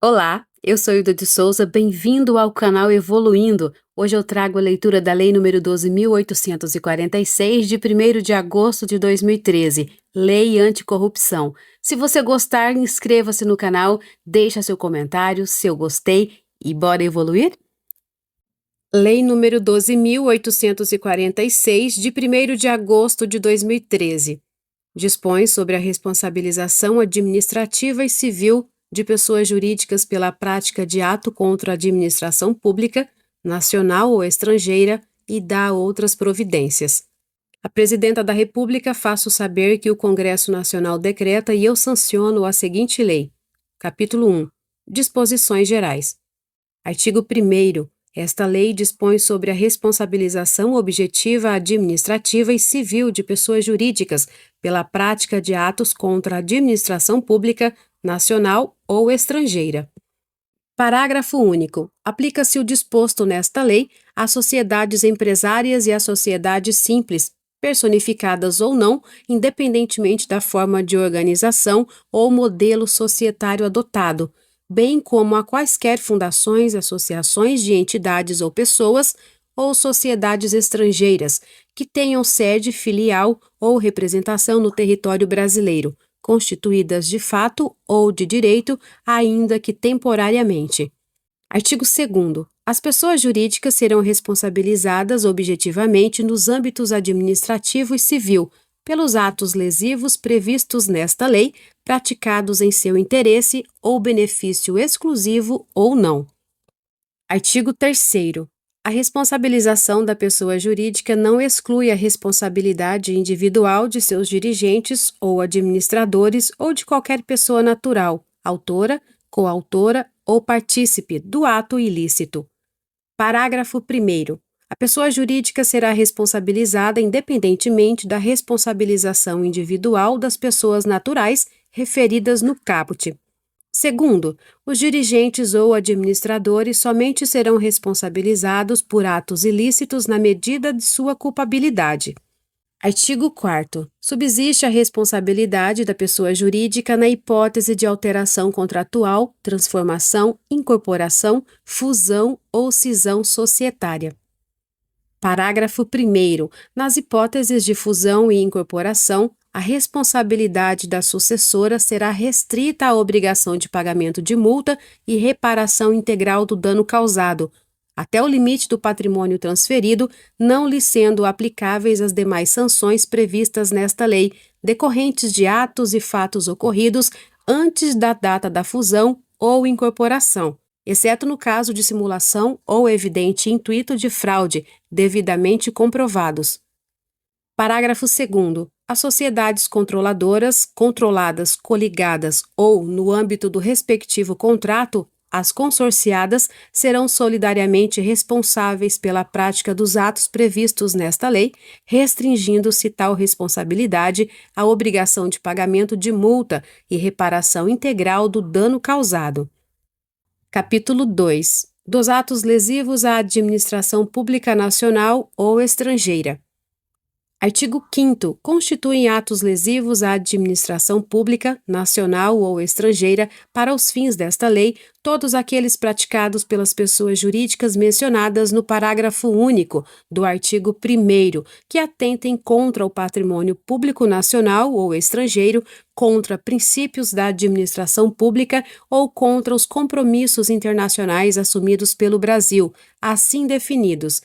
Olá, eu sou Hilda de Souza, bem-vindo ao canal Evoluindo. Hoje eu trago a leitura da Lei nº 12.846, de 1º de agosto de 2013, Lei Anticorrupção. Se você gostar, inscreva-se no canal, deixa seu comentário, seu gostei e bora evoluir? Lei nº 12.846, de 1º de agosto de 2013. Dispõe sobre a responsabilização administrativa e civil de pessoas jurídicas pela prática de ato contra a administração pública, nacional ou estrangeira, e dá outras providências. A Presidenta da República faço saber que o Congresso Nacional decreta e eu sanciono a seguinte lei. Capítulo 1. Disposições Gerais. Artigo 1º. Esta lei dispõe sobre a responsabilização objetiva administrativa e civil de pessoas jurídicas pela prática de atos contra a administração pública, nacional ou estrangeira. Parágrafo único. Aplica-se o disposto nesta lei às sociedades empresárias e às sociedades simples, personificadas ou não, independentemente da forma de organização ou modelo societário adotado, bem como a quaisquer fundações, associações de entidades ou pessoas, ou sociedades estrangeiras, que tenham sede, filial ou representação no território brasileiro, constituídas de fato ou de direito, ainda que temporariamente. Artigo 2º. As pessoas jurídicas serão responsabilizadas objetivamente nos âmbitos administrativo e civil, pelos atos lesivos previstos nesta lei, praticados em seu interesse ou benefício exclusivo ou não. Artigo 3º. A responsabilização da pessoa jurídica não exclui a responsabilidade individual de seus dirigentes ou administradores ou de qualquer pessoa natural, autora, coautora ou partícipe do ato ilícito. Parágrafo 1º. A pessoa jurídica será responsabilizada independentemente da responsabilização individual das pessoas naturais referidas no caput. Segundo, os dirigentes ou administradores somente serão responsabilizados por atos ilícitos na medida de sua culpabilidade. Artigo 4º. Subsiste a responsabilidade da pessoa jurídica na hipótese de alteração contratual, transformação, incorporação, fusão ou cisão societária. Parágrafo 1º. Nas hipóteses de fusão e incorporação, a responsabilidade da sucessora será restrita à obrigação de pagamento de multa e reparação integral do dano causado, até o limite do patrimônio transferido, não lhe sendo aplicáveis as demais sanções previstas nesta lei, decorrentes de atos e fatos ocorridos antes da data da fusão ou incorporação, exceto no caso de simulação ou evidente intuito de fraude, devidamente comprovados. Parágrafo 2º. As sociedades controladoras, controladas, coligadas ou, no âmbito do respectivo contrato, as consorciadas serão solidariamente responsáveis pela prática dos atos previstos nesta lei, restringindo-se tal responsabilidade à obrigação de pagamento de multa e reparação integral do dano causado. Capítulo 2. Dos atos lesivos à administração pública nacional ou estrangeira. Artigo 5º. Constituem atos lesivos à administração pública, nacional ou estrangeira, para os fins desta lei, todos aqueles praticados pelas pessoas jurídicas mencionadas no parágrafo único do artigo 1º, que atentem contra o patrimônio público nacional ou estrangeiro, contra princípios da administração pública ou contra os compromissos internacionais assumidos pelo Brasil, assim definidos.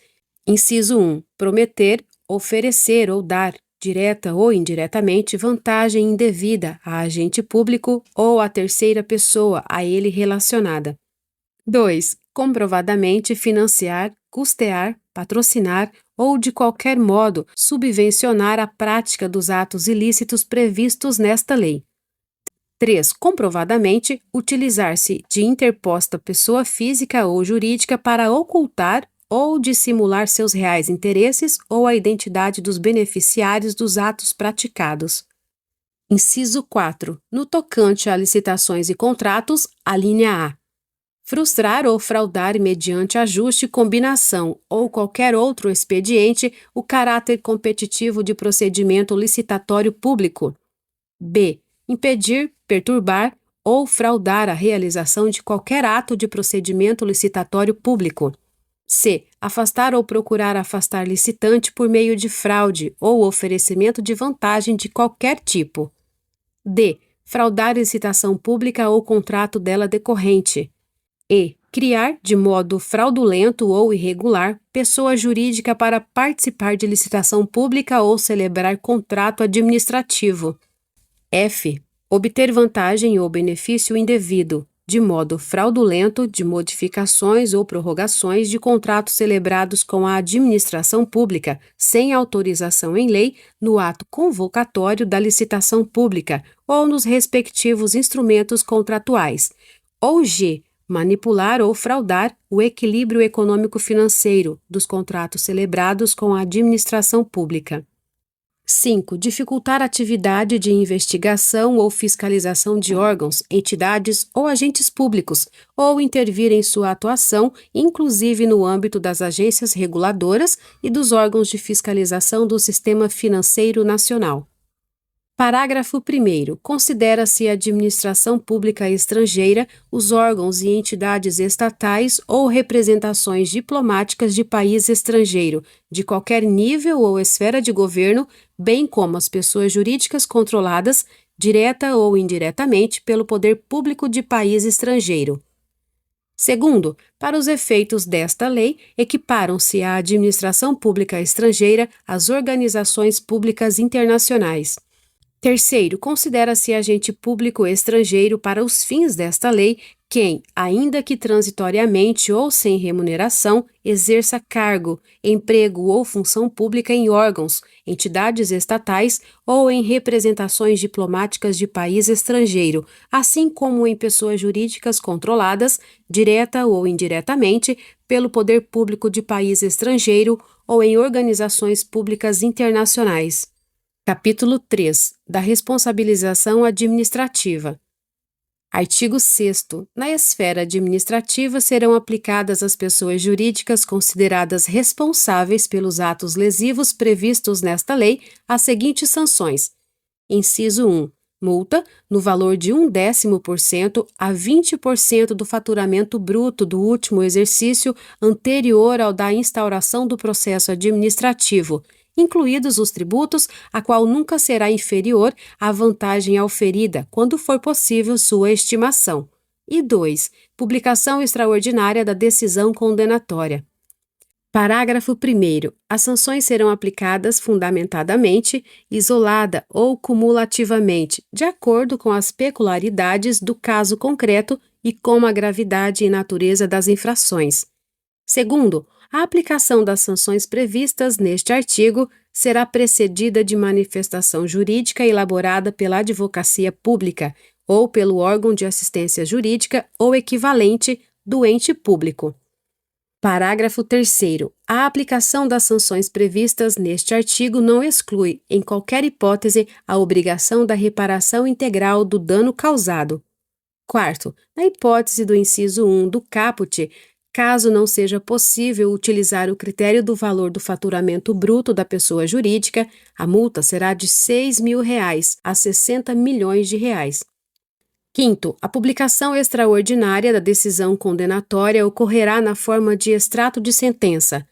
Inciso 1. Prometer, oferecer ou dar, direta ou indiretamente, vantagem indevida a agente público ou a terceira pessoa a ele relacionada. 2. Comprovadamente financiar, custear, patrocinar ou, de qualquer modo, subvencionar a prática dos atos ilícitos previstos nesta lei. 3. Comprovadamente utilizar-se de interposta pessoa física ou jurídica para ocultar ou dissimular seus reais interesses ou a identidade dos beneficiários dos atos praticados. Inciso 4. No tocante a licitações e contratos, alínea A. Frustrar ou fraudar mediante ajuste, combinação ou qualquer outro expediente o caráter competitivo de procedimento licitatório público. B. Impedir, perturbar ou fraudar a realização de qualquer ato de procedimento licitatório público. C. Afastar ou procurar afastar licitante por meio de fraude ou oferecimento de vantagem de qualquer tipo. D. Fraudar licitação pública ou contrato dela decorrente. E. Criar, de modo fraudulento ou irregular, pessoa jurídica para participar de licitação pública ou celebrar contrato administrativo. F. Obter vantagem ou benefício indevido, de modo fraudulento, de modificações ou prorrogações de contratos celebrados com a administração pública, sem autorização em lei, no ato convocatório da licitação pública ou nos respectivos instrumentos contratuais. Ou G. Manipular ou fraudar o equilíbrio econômico-financeiro dos contratos celebrados com a administração pública. 5. Dificultar a atividade de investigação ou fiscalização de órgãos, entidades ou agentes públicos, ou intervir em sua atuação, inclusive no âmbito das agências reguladoras e dos órgãos de fiscalização do Sistema Financeiro Nacional. Parágrafo 1º. Considera-se administração pública estrangeira os órgãos e entidades estatais ou representações diplomáticas de país estrangeiro, de qualquer nível ou esfera de governo, bem como as pessoas jurídicas controladas, direta ou indiretamente, pelo poder público de país estrangeiro. Segundo, para os efeitos desta lei, equiparam-se à administração pública estrangeira as organizações públicas internacionais. Terceiro, considera-se agente público estrangeiro para os fins desta lei quem, ainda que transitoriamente ou sem remuneração, exerça cargo, emprego ou função pública em órgãos, entidades estatais ou em representações diplomáticas de país estrangeiro, assim como em pessoas jurídicas controladas, direta ou indiretamente, pelo poder público de país estrangeiro ou em organizações públicas internacionais. Capítulo 3. Da responsabilização administrativa. Artigo 6º. Na esfera administrativa serão aplicadas às pessoas jurídicas consideradas responsáveis pelos atos lesivos previstos nesta lei as seguintes sanções. Inciso 1. Multa no valor de 1/10% a 20% do faturamento bruto do último exercício anterior ao da instauração do processo administrativo, incluídos os tributos, a qual nunca será inferior à vantagem auferida, quando for possível sua estimação. E 2. Publicação extraordinária da decisão condenatória. Parágrafo 1º. As sanções serão aplicadas fundamentadamente, isolada ou cumulativamente, de acordo com as peculiaridades do caso concreto e com a gravidade e natureza das infrações. Segundo, a aplicação das sanções previstas neste artigo será precedida de manifestação jurídica elaborada pela advocacia pública ou pelo órgão de assistência jurídica ou equivalente do ente público. Parágrafo 3º. A aplicação das sanções previstas neste artigo não exclui, em qualquer hipótese, a obrigação da reparação integral do dano causado. Quarto, na hipótese do inciso 1 do caput, caso não seja possível utilizar o critério do valor do faturamento bruto da pessoa jurídica, a multa será de R$ 6.000 a R$ 60 milhões. Quinto, a publicação extraordinária da decisão condenatória ocorrerá na forma de extrato de sentença,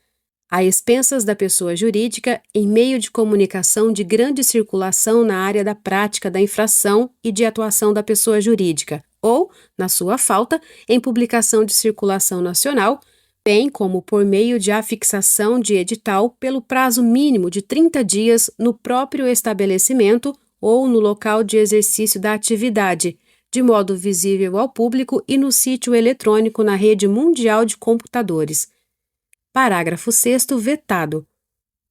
a expensas da pessoa jurídica, em meio de comunicação de grande circulação na área da prática da infração e de atuação da pessoa jurídica, ou, na sua falta, em publicação de circulação nacional, bem como por meio de afixação de edital pelo prazo mínimo de 30 dias no próprio estabelecimento ou no local de exercício da atividade, de modo visível ao público e no sítio eletrônico na rede mundial de computadores. Parágrafo 6º vetado.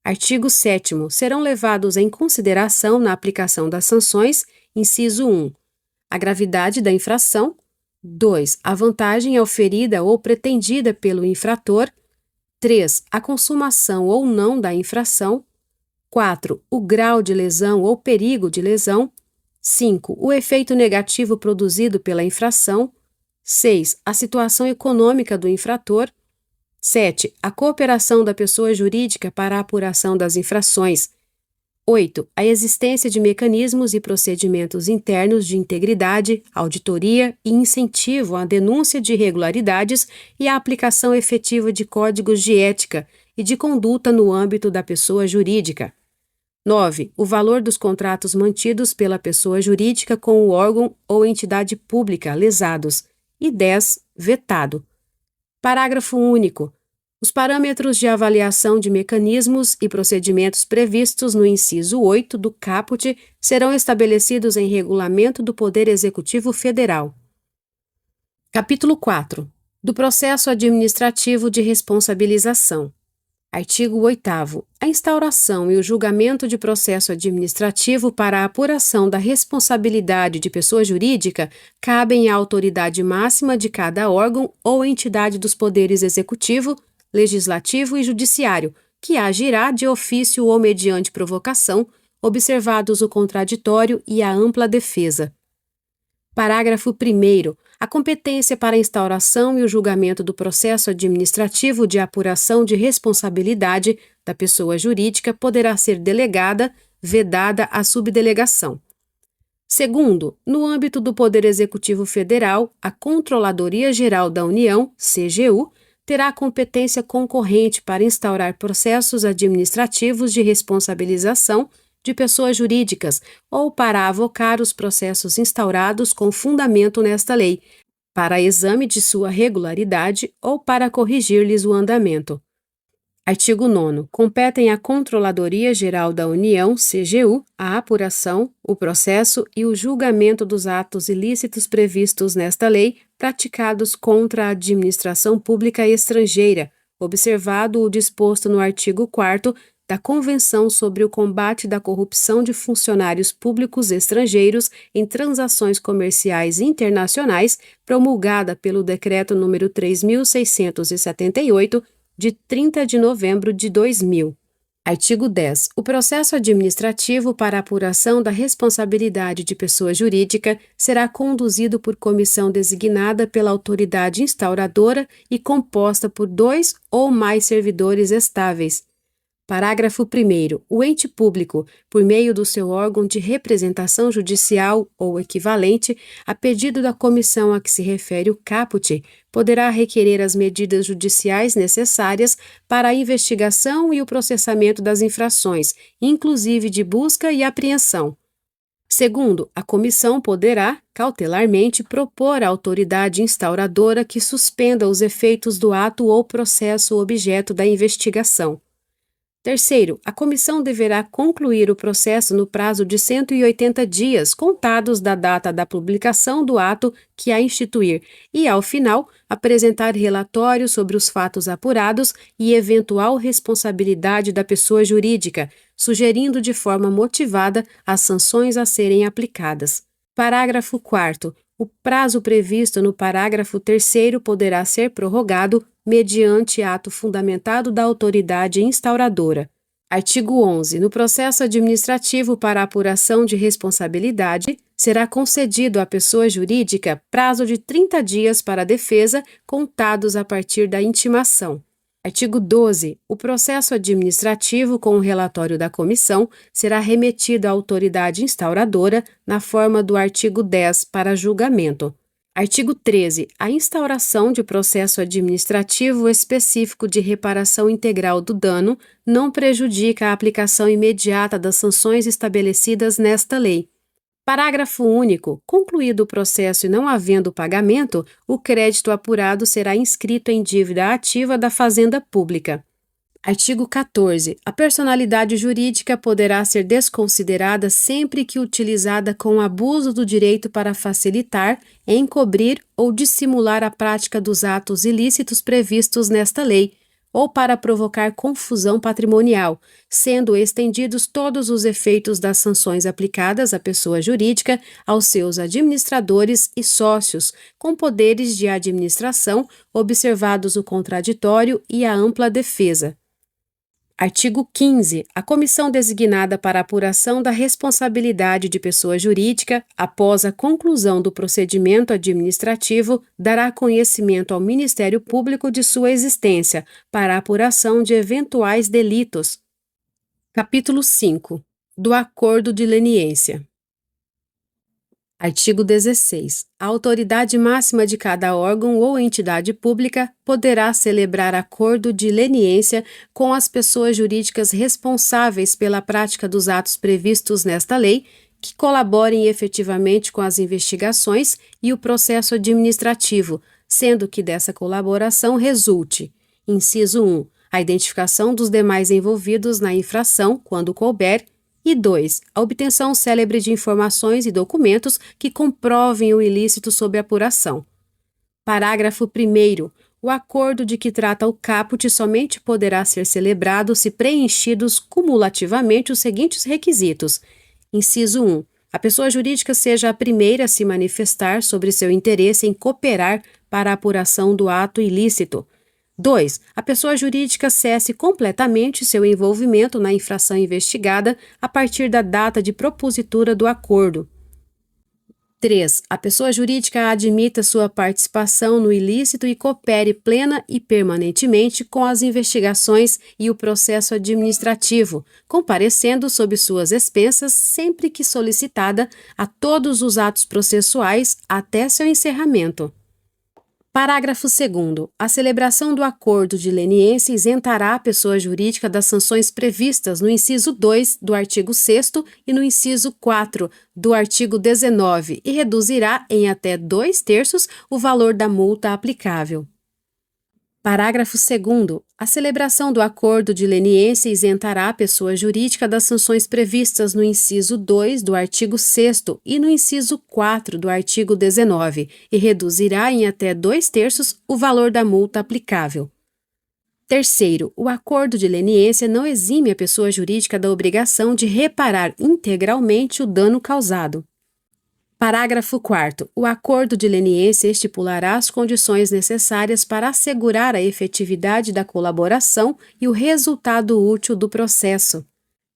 Artigo 7º. Serão levados em consideração na aplicação das sanções, inciso 1, a gravidade da infração, 2. A vantagem auferida ou pretendida pelo infrator, 3. A consumação ou não da infração, 4. O grau de lesão ou perigo de lesão, 5. O efeito negativo produzido pela infração, 6. A situação econômica do infrator, 7. A cooperação da pessoa jurídica para a apuração das infrações, 8. A existência de mecanismos e procedimentos internos de integridade, auditoria e incentivo à denúncia de irregularidades e à aplicação efetiva de códigos de ética e de conduta no âmbito da pessoa jurídica. 9. O valor dos contratos mantidos pela pessoa jurídica com o órgão ou entidade pública lesados. E 10. Vetado. Parágrafo único. Os parâmetros de avaliação de mecanismos e procedimentos previstos no inciso 8 do caput serão estabelecidos em regulamento do Poder Executivo Federal. Capítulo 4. Do processo administrativo de responsabilização. Artigo 8º. A instauração e o julgamento de processo administrativo para a apuração da responsabilidade de pessoa jurídica cabem à autoridade máxima de cada órgão ou entidade dos poderes executivo, legislativo e judiciário, que agirá de ofício ou mediante provocação, observados o contraditório e a ampla defesa. Parágrafo 1º. A competência para a instauração e o julgamento do processo administrativo de apuração de responsabilidade da pessoa jurídica poderá ser delegada, vedada a subdelegação. Segundo, no âmbito do Poder Executivo Federal, a Controladoria Geral da União, CGU, terá competência concorrente para instaurar processos administrativos de responsabilização de pessoas jurídicas ou para avocar os processos instaurados com fundamento nesta lei, para exame de sua regularidade ou para corrigir-lhes o andamento. Artigo 9º. Competem à Controladoria Geral da União, CGU, a apuração, o processo e o julgamento dos atos ilícitos previstos nesta lei praticados contra a administração pública estrangeira, observado o disposto no artigo 4º da Convenção sobre o Combate da Corrupção de Funcionários Públicos Estrangeiros em Transações Comerciais Internacionais, promulgada pelo Decreto nº 3.678, de 30 de novembro de 2000. Artigo 10. O processo administrativo para apuração da responsabilidade de pessoa jurídica será conduzido por comissão designada pela autoridade instauradora e composta por 2 ou mais servidores estáveis. Parágrafo 1º. O ente público, por meio do seu órgão de representação judicial ou equivalente, a pedido da comissão a que se refere o caput, poderá requerer as medidas judiciais necessárias para a investigação e o processamento das infrações, inclusive de busca e apreensão. Segundo, a comissão poderá, cautelarmente, propor à autoridade instauradora que suspenda os efeitos do ato ou processo objeto da investigação. Terceiro, a comissão deverá concluir o processo no prazo de 180 dias, contados da data da publicação do ato que a instituir, e, ao final, apresentar relatório sobre os fatos apurados e eventual responsabilidade da pessoa jurídica, sugerindo de forma motivada as sanções a serem aplicadas. Parágrafo 4º. O prazo previsto no parágrafo 3º poderá ser prorrogado mediante ato fundamentado da autoridade instauradora. Artigo 11. No processo administrativo para apuração de responsabilidade, será concedido à pessoa jurídica prazo de 30 dias para a defesa, contados a partir da intimação. Artigo 12. O processo administrativo com o relatório da comissão será remetido à autoridade instauradora na forma do artigo 10 para julgamento. Artigo 13. A instauração de processo administrativo específico de reparação integral do dano não prejudica a aplicação imediata das sanções estabelecidas nesta lei. Parágrafo único. Concluído o processo e não havendo pagamento, o crédito apurado será inscrito em dívida ativa da Fazenda Pública. Artigo 14. A personalidade jurídica poderá ser desconsiderada sempre que utilizada com abuso do direito para facilitar, encobrir ou dissimular a prática dos atos ilícitos previstos nesta lei, ou para provocar confusão patrimonial, sendo estendidos todos os efeitos das sanções aplicadas à pessoa jurídica, aos seus administradores e sócios, com poderes de administração, observados o contraditório e a ampla defesa. Artigo 15. A comissão designada para apuração da responsabilidade de pessoa jurídica, após a conclusão do procedimento administrativo, dará conhecimento ao Ministério Público de sua existência, para a apuração de eventuais delitos. Capítulo 5. do acordo de leniência. Artigo 16. A autoridade máxima de cada órgão ou entidade pública poderá celebrar acordo de leniência com as pessoas jurídicas responsáveis pela prática dos atos previstos nesta lei, que colaborem efetivamente com as investigações e o processo administrativo, sendo que dessa colaboração resulte: inciso 1, a identificação dos demais envolvidos na infração, quando couber, e 2, a obtenção célere de informações e documentos que comprovem o ilícito sob apuração. Parágrafo 1º. O acordo de que trata o caput somente poderá ser celebrado se preenchidos cumulativamente os seguintes requisitos. Inciso 1. A pessoa jurídica seja a primeira a se manifestar sobre seu interesse em cooperar para a apuração do ato ilícito. 2. A pessoa jurídica cesse completamente seu envolvimento na infração investigada a partir da data de propositura do acordo. 3. A pessoa jurídica admita sua participação no ilícito e coopere plena e permanentemente com as investigações e o processo administrativo, comparecendo sob suas expensas sempre que solicitada a todos os atos processuais até seu encerramento. Parágrafo 2º. A celebração do acordo de leniência isentará a pessoa jurídica das sanções previstas no inciso 2 do artigo 6º e no inciso 4 do artigo 19 e reduzirá em até 2/3 o valor da multa aplicável. Parágrafo 2º. A celebração do acordo de leniência isentará a pessoa jurídica das sanções previstas no inciso 2 do artigo 6º e no inciso 4 do artigo 19 e reduzirá em até 2/3 o valor da multa aplicável. Terceiro, o acordo de leniência não exime a pessoa jurídica da obrigação de reparar integralmente o dano causado. Parágrafo 4º. O acordo de leniência estipulará as condições necessárias para assegurar a efetividade da colaboração e o resultado útil do processo.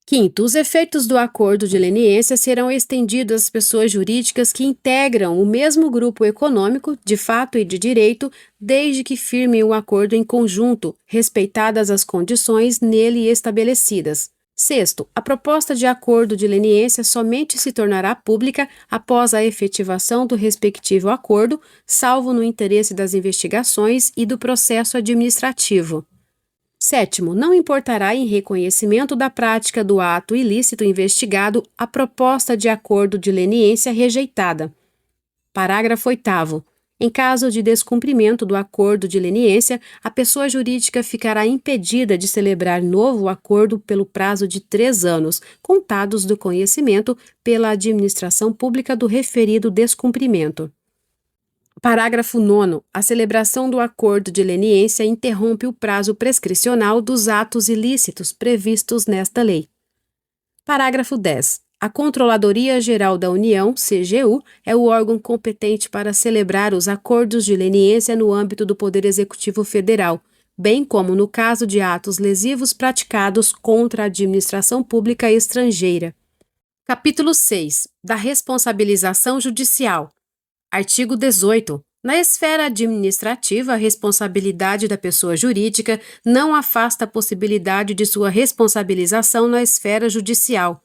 Quinto, os efeitos do acordo de leniência serão estendidos às pessoas jurídicas que integram o mesmo grupo econômico, de fato e de direito, desde que firmem o acordo em conjunto, respeitadas as condições nele estabelecidas. Sexto, a proposta de acordo de leniência somente se tornará pública após a efetivação do respectivo acordo, salvo no interesse das investigações e do processo administrativo. Sétimo, não importará em reconhecimento da prática do ato ilícito investigado a proposta de acordo de leniência rejeitada. Parágrafo 8º. Em caso de descumprimento do acordo de leniência, a pessoa jurídica ficará impedida de celebrar novo acordo pelo prazo de 3 anos, contados do conhecimento pela administração pública do referido descumprimento. Parágrafo 9º. A celebração do acordo de leniência interrompe o prazo prescricional dos atos ilícitos previstos nesta lei. Parágrafo 10º. A Controladoria Geral da União, CGU, é o órgão competente para celebrar os acordos de leniência no âmbito do Poder Executivo Federal, bem como no caso de atos lesivos praticados contra a administração pública estrangeira. Capítulo 6. Da responsabilização judicial. Artigo 18. Na esfera administrativa, a responsabilidade da pessoa jurídica não afasta a possibilidade de sua responsabilização na esfera judicial.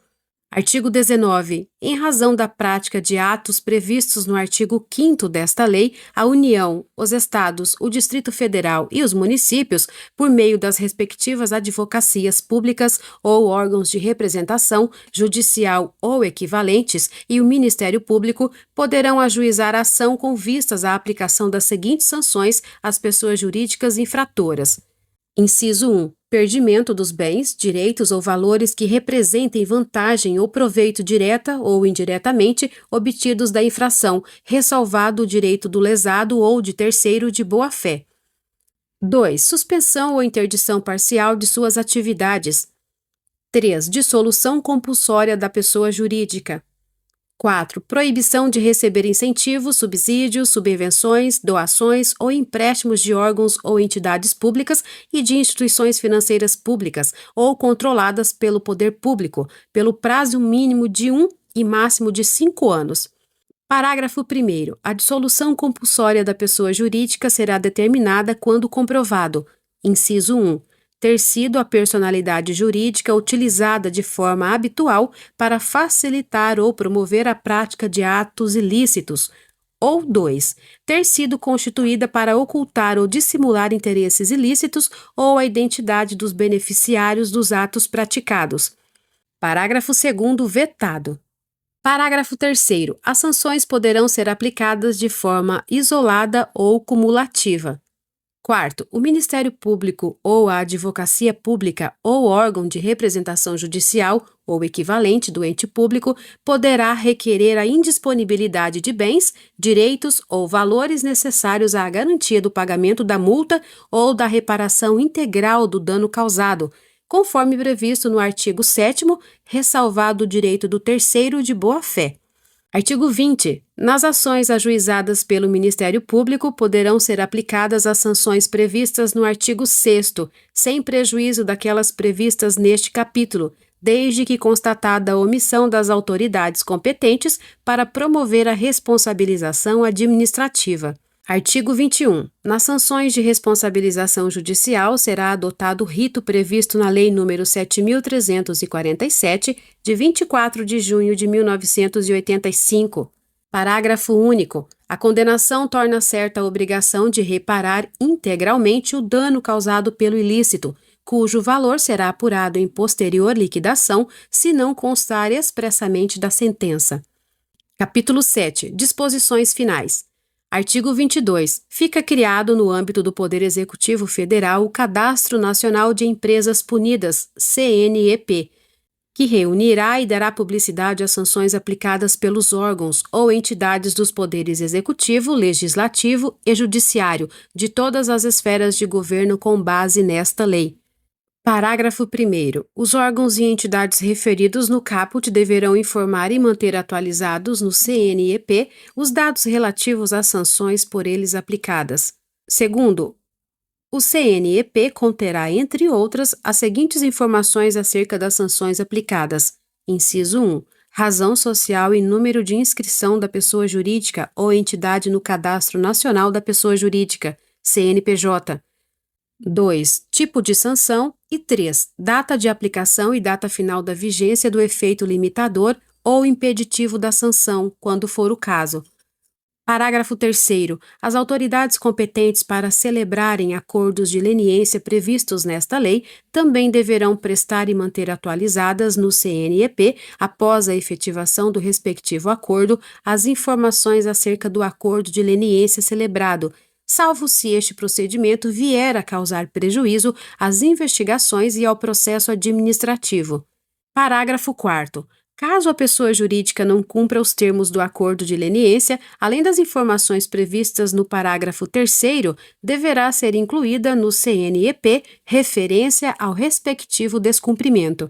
Artigo 19. Em razão da prática de atos previstos no artigo 5º desta lei, a União, os Estados, o Distrito Federal e os municípios, por meio das respectivas advocacias públicas ou órgãos de representação, judicial ou equivalentes, e o Ministério Público, poderão ajuizar ação com vistas à aplicação das seguintes sanções às pessoas jurídicas infratoras. Inciso 1. Perdimento dos bens, direitos ou valores que representem vantagem ou proveito direta ou indiretamente obtidos da infração, ressalvado o direito do lesado ou de terceiro de boa-fé. 2. Suspensão ou interdição parcial de suas atividades. 3. Dissolução compulsória da pessoa jurídica. 4. Proibição de receber incentivos, subsídios, subvenções, doações ou empréstimos de órgãos ou entidades públicas e de instituições financeiras públicas ou controladas pelo poder público, pelo prazo mínimo de 1 e máximo de 5 anos. Parágrafo 1º. A dissolução compulsória da pessoa jurídica será determinada quando comprovado. Inciso 1. ter sido a personalidade jurídica utilizada de forma habitual para facilitar ou promover a prática de atos ilícitos, ou 2. Ter sido constituída para ocultar ou dissimular interesses ilícitos ou a identidade dos beneficiários dos atos praticados. Parágrafo 2º vetado. Parágrafo 3º. As sanções poderão ser aplicadas de forma isolada ou cumulativa. Quarto, o Ministério Público ou a Advocacia Pública ou órgão de representação judicial ou equivalente do ente público poderá requerer a indisponibilidade de bens, direitos ou valores necessários à garantia do pagamento da multa ou da reparação integral do dano causado, conforme previsto no artigo 7º, ressalvado o direito do terceiro de boa-fé. Artigo 20. Nas ações ajuizadas pelo Ministério Público, poderão ser aplicadas as sanções previstas no artigo 6º, sem prejuízo daquelas previstas neste capítulo, desde que constatada a omissão das autoridades competentes para promover a responsabilização administrativa. Artigo 21. Nas sanções de responsabilização judicial será adotado o rito previsto na Lei nº 7.347, de 24 de junho de 1985. Parágrafo único. A condenação torna certa a obrigação de reparar integralmente o dano causado pelo ilícito, cujo valor será apurado em posterior liquidação, se não constar expressamente da sentença. Capítulo 7. Disposições finais. Artigo 22. Fica criado no âmbito do Poder Executivo Federal o Cadastro Nacional de Empresas Punidas, CNEP, que reunirá e dará publicidade às sanções aplicadas pelos órgãos ou entidades dos poderes executivo, legislativo e judiciário de todas as esferas de governo com base nesta lei. Parágrafo 1º. Os órgãos e entidades referidos no caput deverão informar e manter atualizados no CNEP os dados relativos às sanções por eles aplicadas. Segundo, o CNEP conterá, entre outras, as seguintes informações acerca das sanções aplicadas. Inciso 1. Razão social e número de inscrição da pessoa jurídica ou entidade no Cadastro Nacional da Pessoa Jurídica, CNPJ. 2. Tipo de sanção. E 3. Data de aplicação e data final da vigência do efeito limitador ou impeditivo da sanção, quando for o caso. Parágrafo 3º. As autoridades competentes para celebrarem acordos de leniência previstos nesta lei também deverão prestar e manter atualizadas no CNEP, após a efetivação do respectivo acordo, as informações acerca do acordo de leniência celebrado, salvo se este procedimento vier a causar prejuízo às investigações e ao processo administrativo. Parágrafo 4º. Caso a pessoa jurídica não cumpra os termos do acordo de leniência, além das informações previstas no parágrafo 3º, deverá ser incluída no CNEP referência ao respectivo descumprimento.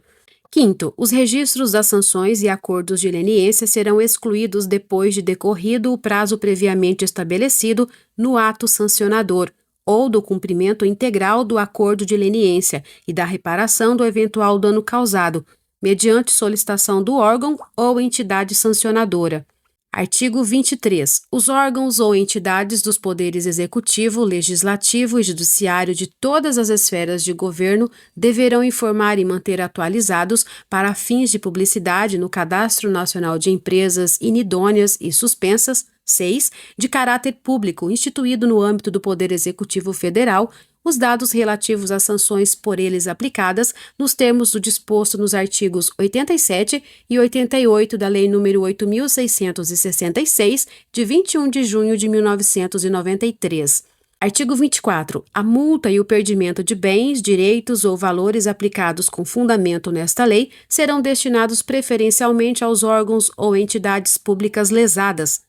Quinto, os registros das sanções e acordos de leniência serão excluídos depois de decorrido o prazo previamente estabelecido no ato sancionador ou do cumprimento integral do acordo de leniência e da reparação do eventual dano causado, mediante solicitação do órgão ou entidade sancionadora. Artigo 23. Os órgãos ou entidades dos poderes executivo, legislativo e judiciário de todas as esferas de governo deverão informar e manter atualizados, para fins de publicidade no Cadastro Nacional de Empresas inidôneas e suspensas, 6, de caráter público instituído no âmbito do Poder Executivo Federal, os dados relativos às sanções por eles aplicadas nos termos do disposto nos artigos 87 e 88 da Lei nº 8.666, de 21 de junho de 1993. Artigo 24. A multa e o perdimento de bens, direitos ou valores aplicados com fundamento nesta lei serão destinados preferencialmente aos órgãos ou entidades públicas lesadas.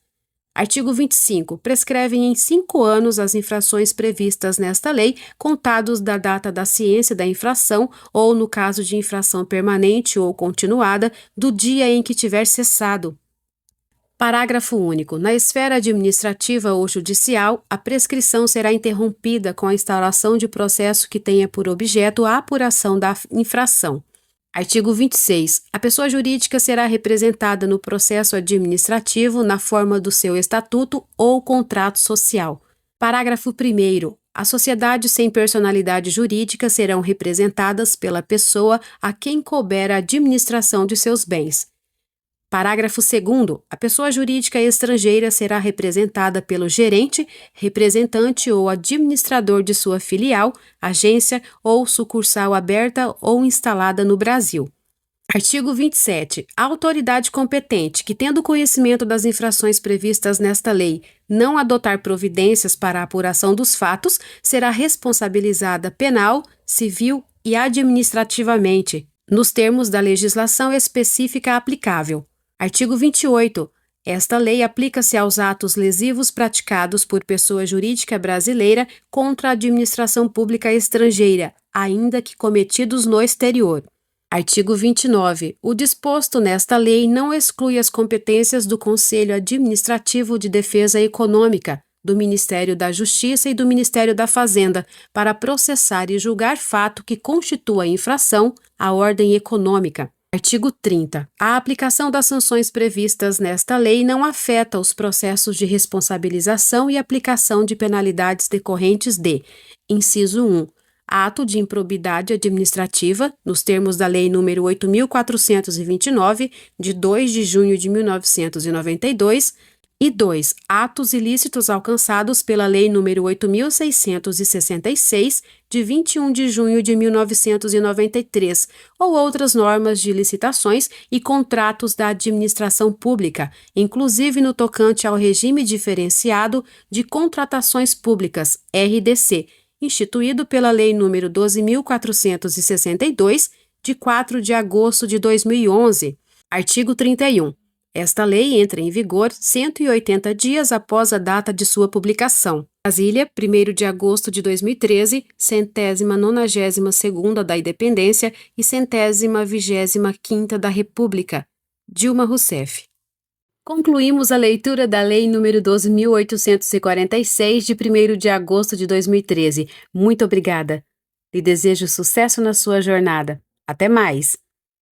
Artigo 25. Prescrevem em 5 anos as infrações previstas nesta lei, contados da data da ciência da infração ou, no caso de infração permanente ou continuada, do dia em que tiver cessado. Parágrafo único. Na esfera administrativa ou judicial, a prescrição será interrompida com a instauração de processo que tenha por objeto a apuração da infração. Artigo 26. A pessoa jurídica será representada no processo administrativo na forma do seu estatuto ou contrato social. Parágrafo 1º. As sociedades sem personalidade jurídica serão representadas pela pessoa a quem couber a administração de seus bens. Parágrafo 2º. A pessoa jurídica estrangeira será representada pelo gerente, representante ou administrador de sua filial, agência ou sucursal aberta ou instalada no Brasil. Artigo 27. A autoridade competente, que tendo conhecimento das infrações previstas nesta lei, não adotar providências para a apuração dos fatos, será responsabilizada penal, civil e administrativamente, nos termos da legislação específica aplicável. Artigo 28. Esta lei aplica-se aos atos lesivos praticados por pessoa jurídica brasileira contra a administração pública estrangeira, ainda que cometidos no exterior. Artigo 29. O disposto nesta lei não exclui as competências do Conselho Administrativo de Defesa Econômica, do Ministério da Justiça e do Ministério da Fazenda para processar e julgar fato que constitua infração à ordem econômica. Artigo 30. A aplicação das sanções previstas nesta lei não afeta os processos de responsabilização e aplicação de penalidades decorrentes de: inciso 1. Ato de improbidade administrativa, nos termos da Lei nº 8.429, de 2 de junho de 1992, e 2. Atos ilícitos alcançados pela Lei nº 8.666, de 21 de junho de 1993, ou outras normas de licitações e contratos da administração pública, inclusive no tocante ao regime diferenciado de contratações públicas, RDC, instituído pela Lei nº 12.462, de 4 de agosto de 2011. Artigo 31. Esta lei entra em vigor 180 dias após a data de sua publicação. Brasília, 1º de agosto de 2013, 192ª da Independência e 125ª da República. Dilma Rousseff. Concluímos a leitura da Lei nº 12.846, de 1º de agosto de 2013. Muito obrigada. Lhe desejo sucesso na sua jornada. Até mais!